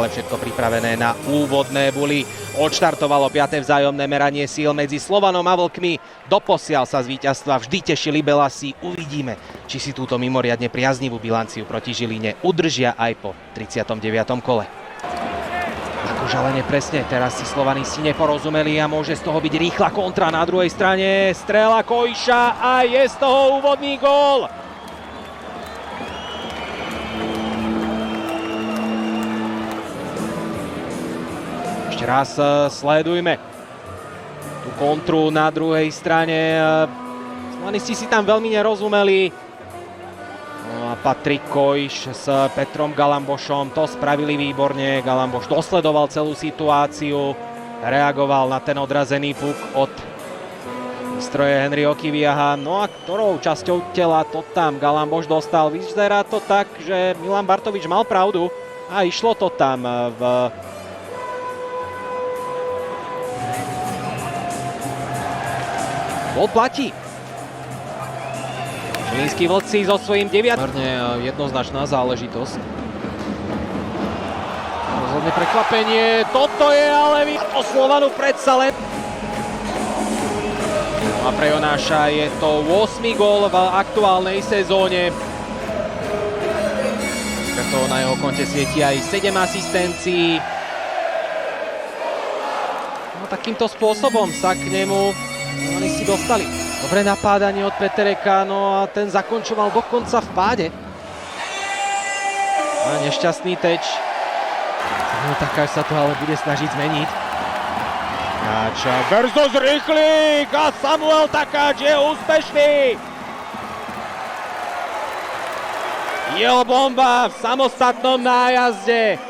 Ale všetko pripravené na úvodné buly. Odštartovalo 5. vzájomné meranie síl medzi Slovanom a Vlkmi. Doposiaľ sa z víťazstva vždy tešili Belasi. Uvidíme, či si túto mimoriadne priaznivú bilanciu proti Žiline udržia aj po 39. kole. Akože ale nepresne, teraz si Slovanisti neporozumeli a môže z toho byť rýchla kontra na druhej strane. Strela Kojša a je z toho úvodný gól. Ešte raz sledujme tú kontru na druhej strane. Slovanisti si tam veľmi nerozumeli. No a Patrik Kojš s Petrom Galambošom to spravili výborne. Galamboš dosledoval celú situáciu, reagoval na ten odrazený puk od stroje Henry Okiviaha. No a ktorou časťou tela to tam Galamboš dostal? Vyzerá to tak, že Milan Bartovič mal pravdu a išlo to tam v gól platí. Žilinskí Vlci so svojím 9. Jednoznačná záležitosť. Rozhodne prekvapenie. Toto je ale o Slovanu predsa len. No a pre Jonáša je to 8. gól v aktuálnej sezóne. To na jeho konte svieti aj 7 asistencií. No takýmto spôsobom sa k nemu oni si dostali. Dobré napádanie od Petereka, no a ten zakončoval dokonca v páde. A nešťastný teč. No Takáč sa to ale bude snažiť zmeniť. Takáč versus Rýchlik a Samuel Takáč je úspešný. Jeho bomba v samostatnom nájazde.